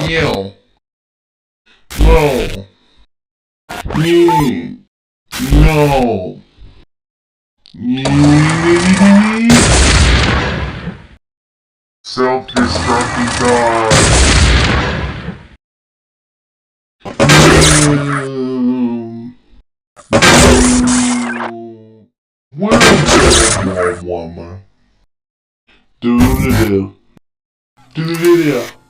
Yo. No. No. Self-destructing God. Well done, woman. Do-do-do. Do-do-do.